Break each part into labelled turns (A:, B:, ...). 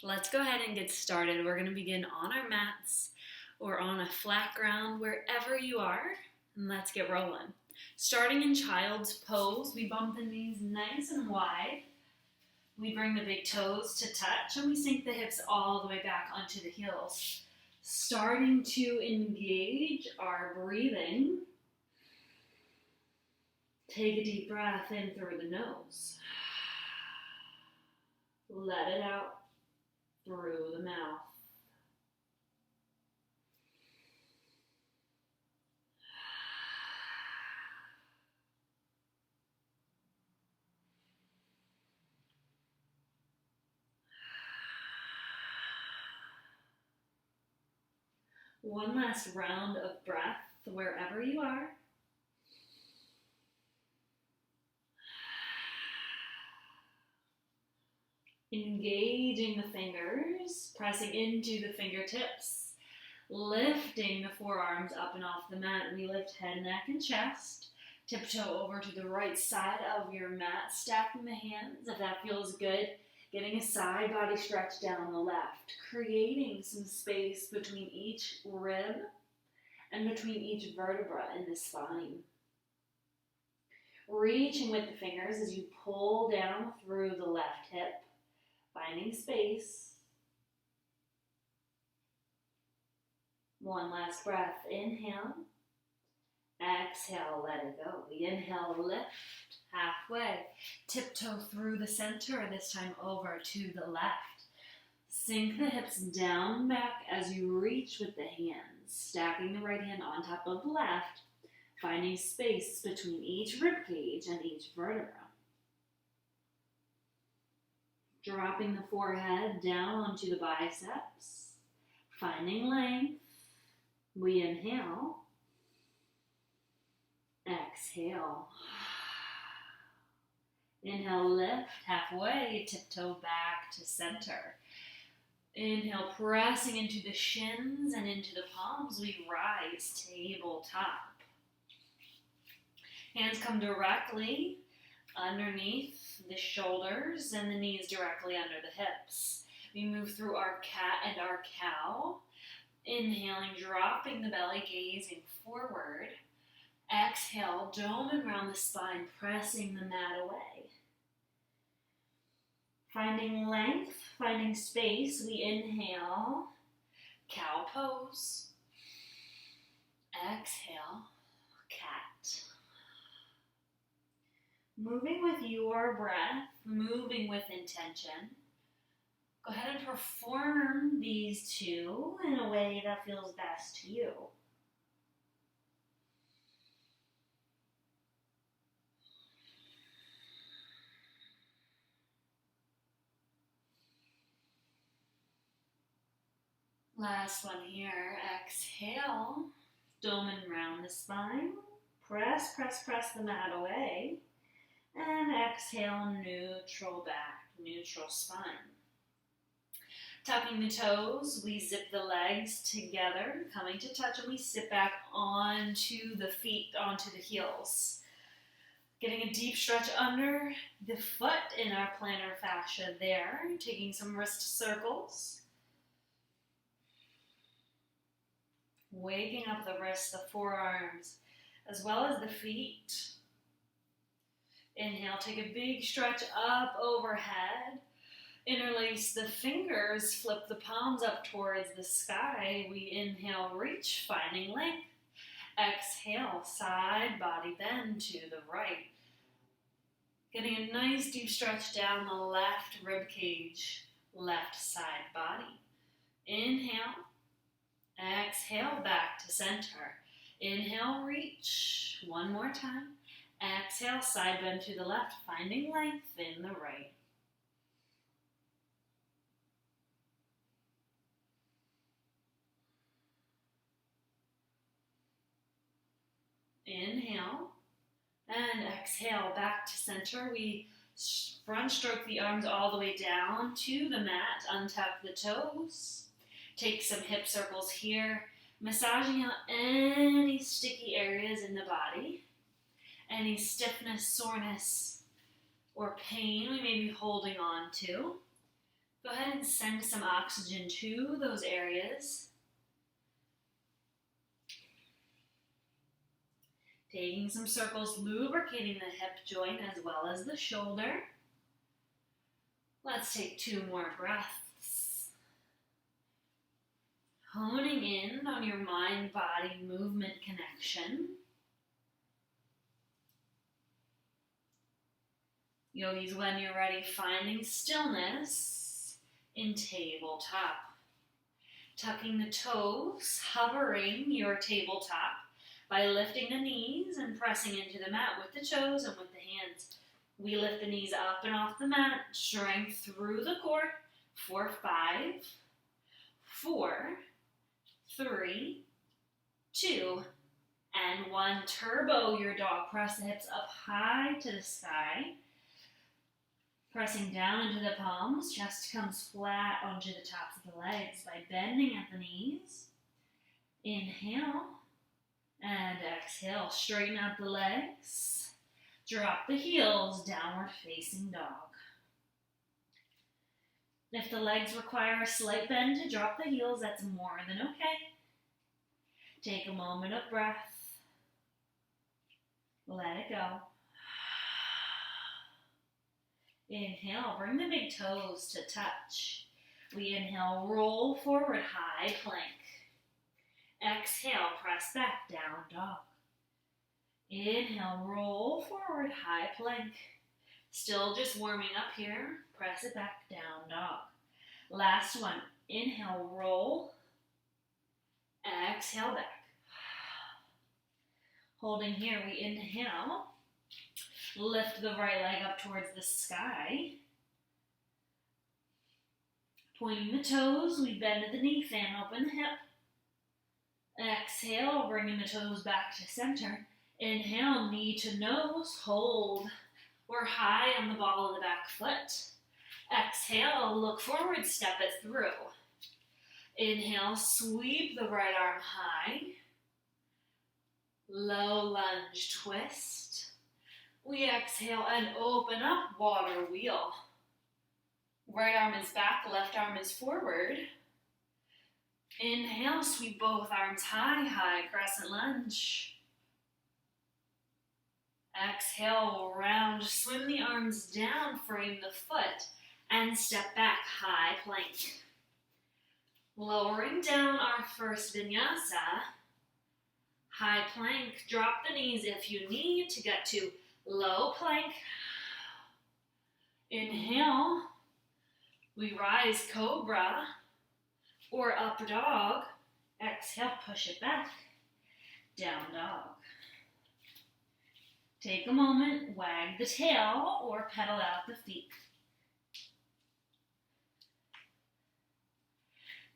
A: Let's go ahead and get started. We're going to begin on our mats or on a flat ground, wherever you are, and let's get rolling. Starting in child's pose, we bump the knees nice and wide. We bring the big toes to touch, and we sink the hips all the way back onto the heels. Starting to engage our breathing. Take a deep breath in through the nose. Let it out through the mouth. One last round of breath wherever you are. Engaging the fingers, pressing into the fingertips, lifting the forearms up and off the mat. We lift head, neck, and chest. Tiptoe over to the right side of your mat, stacking the hands if that feels good. Getting a side body stretch down the left, creating some space between each rib and between each vertebra in the spine. Reaching with the fingers as you pull down through the left hip, finding space. One last breath. Inhale. Exhale, let it go. We inhale, lift halfway. Tiptoe through the center, this time over to the left. Sink the hips down and back as you reach with the hands. Stacking the right hand on top of the left. Finding space between each rib cage and each vertebra. Dropping the forehead down onto the biceps. Finding length. We inhale. Exhale. Inhale, lift halfway, tiptoe back to center. Inhale, pressing into the shins and into the palms, we rise, tabletop. Hands come directly underneath the shoulders and the knees directly under the hips. We move through our cat and our cow. Inhaling, dropping the belly, gazing forward. Exhale, dome around the spine, pressing the mat away. Finding length, finding space, we inhale, cow pose. Exhale, cat. Moving with your breath, moving with intention. Go ahead and perform these two in a way that feels best to you. Last one here. Exhale, dome around the spine. Press, press, press the mat away. And exhale, neutral back, neutral spine. Tucking the toes, we zip the legs together, coming to touch, and we sit back onto the feet, onto the heels. Getting a deep stretch under the foot in our plantar fascia there, taking some wrist circles. Waking up the wrists, the forearms, as well as the feet. Inhale, take a big stretch up overhead. Interlace the fingers, flip the palms up towards the sky. We inhale, reach, finding length. Exhale, side body bend to the right. Getting a nice deep stretch down the left rib cage, left side body. Inhale. Exhale, back to center. Inhale, reach. One more time. Exhale, side bend to the left, finding length in the right. Inhale. And exhale, back to center. We front stroke the arms all the way down to the mat. Untuck the toes. Take some hip circles here, massaging out any sticky areas in the body, any stiffness, soreness, or pain we may be holding on to. Go ahead and send some oxygen to those areas. Taking some circles, lubricating the hip joint as well as the shoulder. Let's take 2 more breaths. Honing in on your mind-body movement connection. Yogis, when you're ready, finding stillness in tabletop. Tucking the toes, hovering your tabletop by lifting the knees and pressing into the mat with the toes and with the hands. We lift the knees up and off the mat, strength through the core for 5, 4, 3, 2, and 1. Turbo your dog. Press the hips up high to the sky. Pressing down into the palms, chest comes flat onto the tops of the legs by bending at the knees. Inhale and exhale, straighten out the legs. Drop the heels, downward facing dog. If the legs require a slight bend to drop the heels, that's more than okay. Take a moment of breath. Let it go. Inhale, bring the big toes to touch. We inhale, roll forward, high plank. Exhale, press back, down dog. Inhale, roll forward, high plank. Still just warming up here. Press it back, down dog. Last one. Inhale, roll. Exhale, back. Holding here, we inhale. Lift the right leg up towards the sky. Pointing the toes, we bend at the knee, fan open the hip. Exhale, bringing the toes back to center. Inhale, knee to nose, hold. We're high on the ball of the back foot. Exhale, look forward, step it through. Inhale, sweep the right arm high. Low lunge twist. We exhale and open up, water wheel. Right arm is back, left arm is forward. Inhale, sweep both arms high, high crescent lunge. Exhale, round, swim the arms down, frame the foot, and step back, high plank. Lowering down our first vinyasa. High plank, drop the knees if you need to get to low plank. Inhale, we rise cobra or up dog. Exhale, push it back, down dog. Take a moment, wag the tail or pedal out the feet.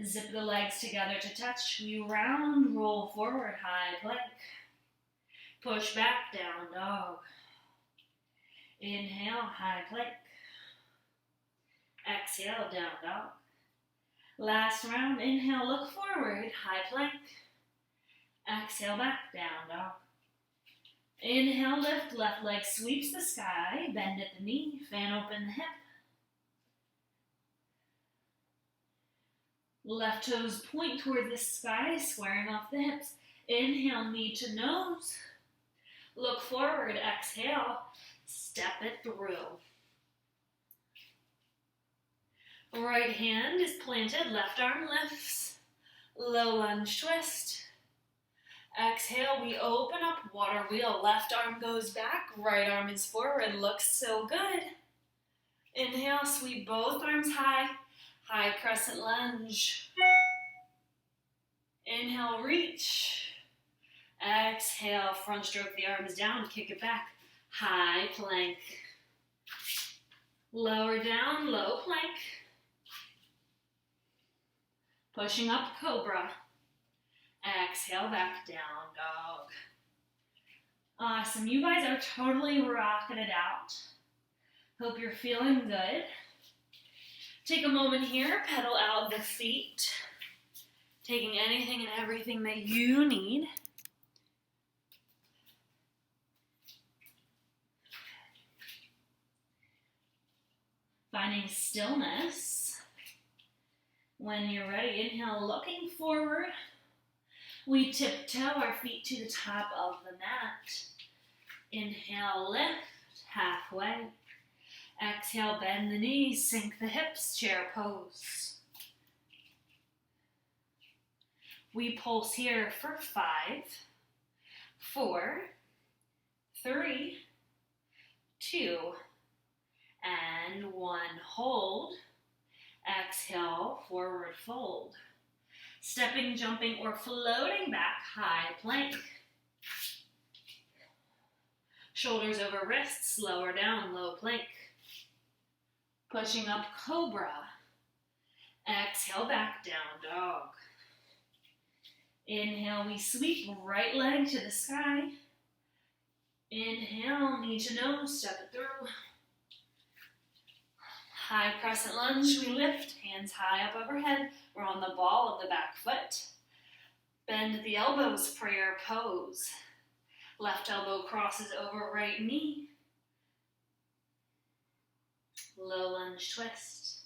A: Zip the legs together to touch. We round, roll forward, high plank. Push back, down dog. Inhale, high plank. Exhale, down dog. Last round, inhale, look forward, high plank. Exhale, back, down dog. Inhale, lift, left leg sweeps the sky, bend at the knee, fan open the hip. Left toes point toward the sky, squaring off the hips. Inhale, knee to nose. Look forward, exhale, step it through. Right hand is planted, left arm lifts. Low lunge twist. Exhale, we open up, water wheel. Left arm goes back, right arm is forward. Looks so good. Inhale, sweep both arms high. High crescent lunge. Inhale, reach. Exhale, front stroke the arms down, kick it back. High plank. Lower down, low plank. Pushing up, cobra. Exhale, back down, dog. Awesome. You guys are totally rocking it out. Hope you're feeling good. Take a moment here, pedal out the feet. Taking anything and everything that you need. Finding stillness When you're ready, inhale, looking forward. We tiptoe our feet to the top of the mat. Inhale, lift, halfway. Exhale, bend the knees, sink the hips, chair pose. We pulse here for 5, 4, 3, 2, and 1. Hold. Exhale, forward fold. Stepping, jumping, or floating back, high plank. Shoulders over wrists, lower down, low plank. Pushing up, cobra. Exhale, back down, dog. Inhale, we sweep right leg to the sky. Inhale, knee to nose, step it through. High crescent lunge, we lift, hands high up overhead. We're on the ball of the back foot. Bend at the elbows, prayer pose. Left elbow crosses over right knee. Low lunge twist.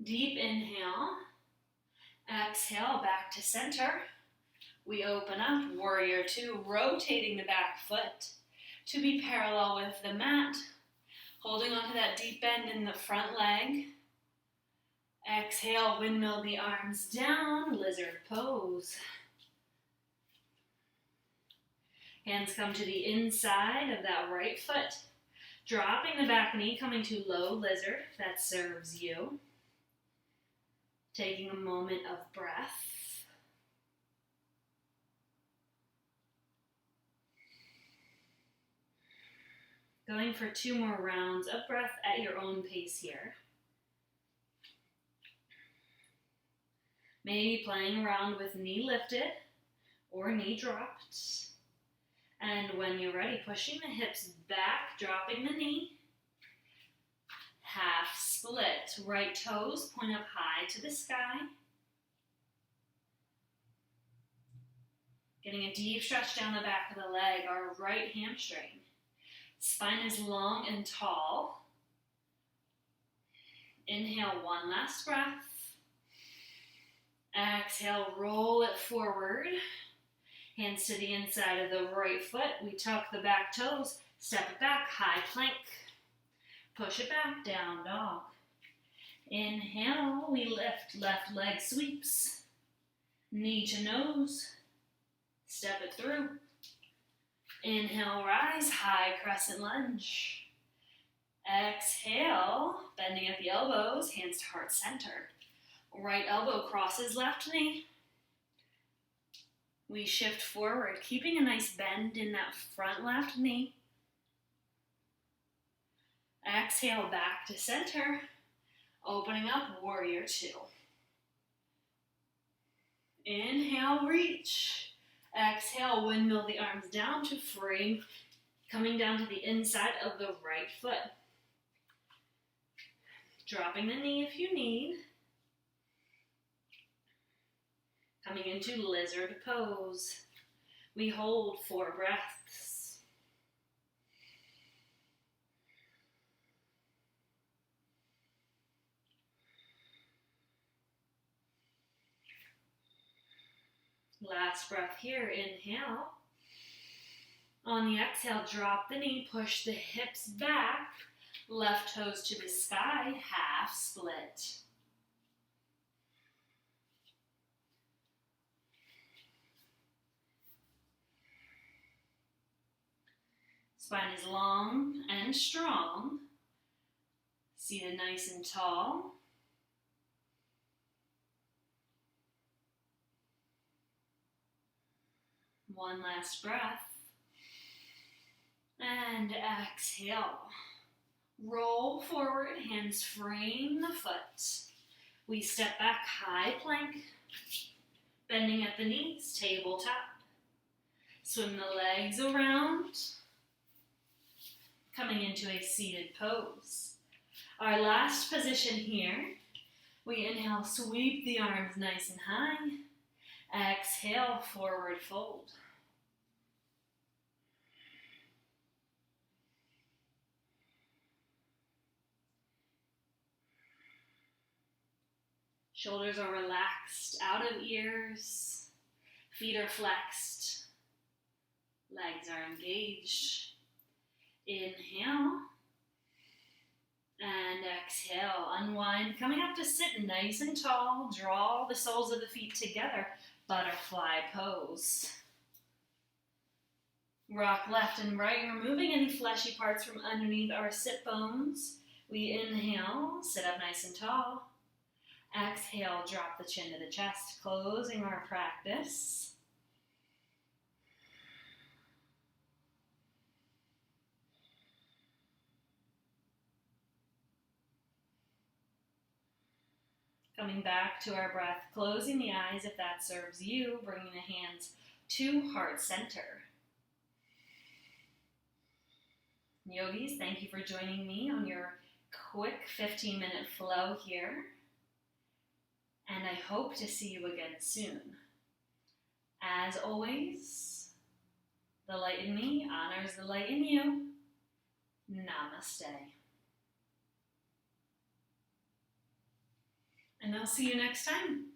A: Deep inhale. Exhale, back to center. We open up, warrior 2, rotating the back foot to be parallel with the mat. Holding onto that deep bend in the front leg. Exhale, windmill the arms down, lizard pose. Hands come to the inside of that right foot. Dropping the back knee, coming to low lizard. That serves you. Taking a moment of breath. Going for 2 more rounds of breath at your own pace here. Maybe playing around with knee lifted or knee dropped. And when you're ready, pushing the hips back, dropping the knee. Half split, right toes point up high to the sky. Getting a deep stretch down the back of the leg, our right hamstring. Spine is long and tall. Inhale, 1 last breath. Exhale, roll it forward. Hands to the inside of the right foot. We tuck the back toes, step it back, high plank. Push it back, down dog. Inhale, we lift, left leg sweeps. Knee to nose. Step it through. Inhale, rise, high crescent lunge. Exhale, bending at the elbows, hands to heart center. Right elbow crosses left knee. We shift forward, keeping a nice bend in that front left knee. Exhale, back to center. Opening up, warrior 2. Inhale, reach. Exhale, windmill the arms down to frame, coming down to the inside of the right foot. Dropping the knee if you need. Coming into lizard pose. We hold 4 breaths. Last breath here, inhale. On the exhale, drop the knee, push the hips back, left toes to the sky, half split. Spine is long and strong. Seated nice and tall. One last breath. And exhale. Roll forward, hands frame the foot. We step back, high plank. Bending at the knees, tabletop. Swing the legs around. Coming into a seated pose. Our last position here, we inhale, sweep the arms nice and high. Exhale, forward fold. Shoulders are relaxed out of ears. Feet are flexed. Legs are engaged. Inhale. And exhale, unwind. Coming up to sit nice and tall. Draw the soles of the feet together. Butterfly pose. Rock left and right, removing any fleshy parts from underneath our sit bones. We inhale, sit up nice and tall. Exhale, drop the chin to the chest, closing our practice. Coming back to our breath, closing the eyes if that serves you, bringing the hands to heart center. Yogis, thank you for joining me on your quick 15-minute flow here. And I hope to see you again soon. As always, the light in me honors the light in you. Namaste. And I'll see you next time.